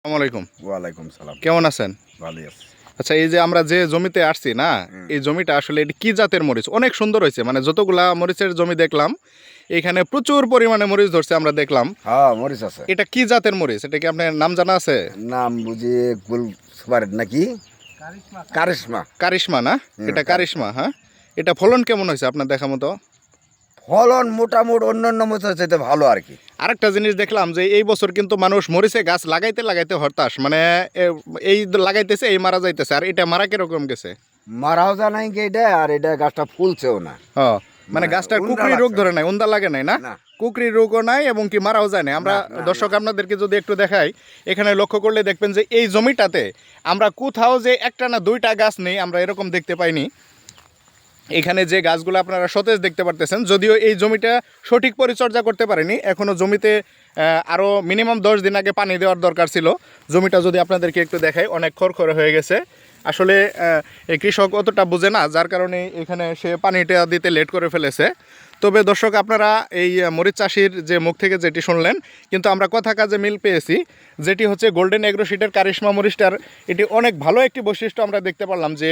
আসসালামু আলাইকুম। ওয়ালাইকুম সালাম। কেমন আছেন? ভালোই আছি। আচ্ছা, এই যে আমরা যে জমিতে আসছি না, এই জমিটা আসলে এটি কি জাতের মরিচ? অনেক সুন্দর হয়েছে, মানে যতগুলা মরিচের জমি দেখলাম এখানে প্রচুর পরিমাণে মরিচ ধরছে আমরা দেখলাম। হ্যাঁ, মরিচ আছে। এটা কি জাতের মরিচ? এটা কি আপনার নাম জানা আছে? নাম বুঝি গুল সুপার নাকি কারিশমা। কারিশমা না? এটা কারিশমা। হ্যাঁ, এটা ফলন কেমন হয়েছে আপনার দেখা মতো? ফলন মোটামুটি অন্যান্য মরিচের চাইতে ভালো আর কি। আরেকটা জিনিস দেখলাম যে এই বছর কিন্তু মানুষ মরিচে গাছ লাগাইতে লাগাইতে হতাশ, মানে এই লাগাইতেছে এই মারা যাইতেছে। আর এটা মারা কিরকম গেছে? মারাও যা নাই কি এটা, আর এটা গাছটা ফুলছেও না। হ্যাঁ, মানে গাছটা উন্দা কুকরি রোগ লাগছে। ধরে নাই, উন্দা লাগে নাই না? না। কুকরি রোগও নাই এবং কি মারাও যায় না। আমরা না, দর্শক আপনাদেরকে যদি একটু দেখাই, এখানে লক্ষ্য করলে দেখবেন যে এই জমিটাতে আমরা কোথাও যে একটা না দুইটা গাছ নেই আমরা এরকম দেখতে পাইনি। এখানে যে গাছগুলো আপনারা সতেজ দেখতে পারতেছেন, যদিও এই জমিটা সঠিক পরিচর্যা করতে পারেনি, এখনও জমিতে আরও মিনিমাম 10 দিন আগে পানি দেওয়ার দরকার ছিল। জমিটা যদি আপনাদেরকে একটু দেখাই, অনেক খড়খড়ে হয়ে গেছে। আসলে এই কৃষক অতটা বুঝে না, যার কারণে এখানে সে পানিটা দিতে লেট করে ফেলেছে। তবে দর্শক, আপনারা এই মরিচ চাষির যে মুখ থেকে যেটি শুনলেন, কিন্তু আমরা কথা কাজে মিল পেয়েছি। যেটি হচ্ছে গোল্ডেন এগ্রো সিডের কারিশমা মরিচটার এটি অনেক ভালো একটি বৈশিষ্ট্য আমরা দেখতে পারলাম যে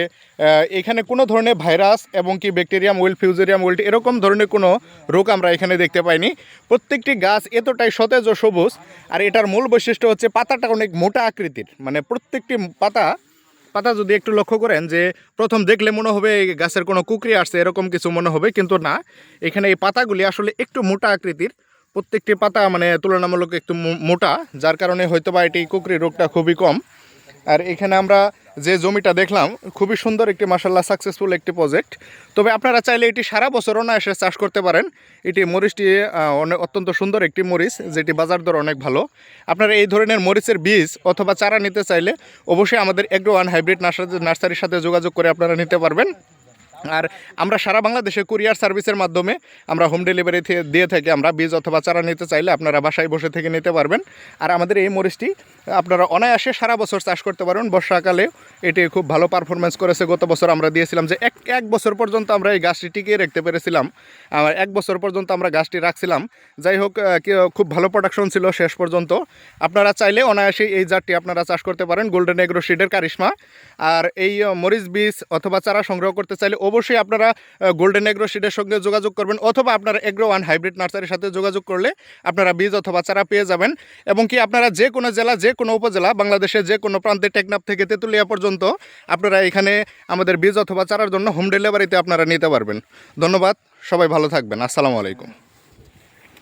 এখানে কোনো ধরনের ভাইরাস এবং কি ব্যাকটেরিয়াম উইল্ট, ফিউজেরিয়াম উইল্ট এরকম ধরনের কোনো রোগ আমরা এখানে দেখতে পাইনি। প্রত্যেকটি গাছ এতটাই সতেজ ও সবুজ। আর এটার মূল বৈশিষ্ট্য হচ্ছে পাতাটা অনেক মোটা আকৃতির, মানে প্রত্যেকটি পাতা যদি একটু লক্ষ্য করেন যে প্রথম দেখলে মনে হবে এই গাছের কোনো কুকরি আসছে এরকম কিছু মনে হবে, কিন্তু না, এখানে এই পাতাগুলি আসলে একটু মোটা আকৃতির। প্রত্যেকটি পাতা মানে তুলনামূলক একটু মোটা, যার কারণে হয়তো বা এটি কুকরি রোগটা খুবই কম। আর এখানে আমরা যে জমিটা দেখলাম খুবই সুন্দর একটি, মাশাআল্লাহ, সাকসেসফুল একটি প্রজেক্ট। তবে আপনারা চাইলে এটি সারা বছরও না এসে চাষ করতে পারেন। এটি মরিচটি অত্যন্ত সুন্দর একটি মরিচ, যেটি বাজার দর অনেক ভালো। আপনারা এই ধরনের মরিচের বীজ অথবা চারা নিতে চাইলে অবশ্যই আমাদের এগ্রো ওয়ান হাইব্রিড নার্সারির সাথে যোগাযোগ করে আপনারা নিতে পারবেন। আর আমরা সারা বাংলাদেশে কুরিয়ার সার্ভিসের মাধ্যমে আমরা হোম ডেলিভারি দিয়ে থাকি। আমরা বীজ অথবা চারা নিতে চাইলে আপনারা বাসায় বসে থেকে নিতে পারবেন। আর আমাদের এই মরিচটি আপনারা অনায়াসে সারা বছর চাষ করতে পারবেন। বর্ষাকালে এটি খুব ভালো পারফরমেন্স করেছে। গত বছর আমরা দিয়েছিলাম যে এক বছর পর্যন্ত আমরা এই গাছটি টিকিয়ে রাখতে পেরেছিলাম। 1 বছর পর্যন্ত আমরা গাছটি রাখছিলাম। যাই হোক, খুব ভালো প্রোডাকশন ছিল শেষ পর্যন্ত। আপনারা চাইলে অনায়াসে এই জাতটি আপনারা চাষ করতে পারেন, গোল্ডেন এগ্রো সিডের কারিশমা। আর এই মরিচ বীজ অথবা চারা সংগ্রহ করতে চাইলে অবশ্যই আপনারা গোল্ডেন এগ্রো সিডের সঙ্গে যোগাযোগ করবেন, অথবা আপনারা এগ্রো ওয়ান হাইব্রিড নার্সারির সাথে যোগাযোগ করলে আপনারা বীজ অথবা চারা পেয়ে যাবেন। এবং কি আপনারা যে কোনো জেলা, যে কোনো উপজেলা, বাংলাদেশের যে কোনো প্রান্তে, টেকনাফ থেকে তেঁতুলিয়া পর্যন্ত আপনারা এখানে আমাদের বীজ অথবা চারার জন্য হোম ডেলিভারিতে আপনারা নিতে পারবেন। ধন্যবাদ, সবাই ভালো থাকবেন। আসসালামু আলাইকুম।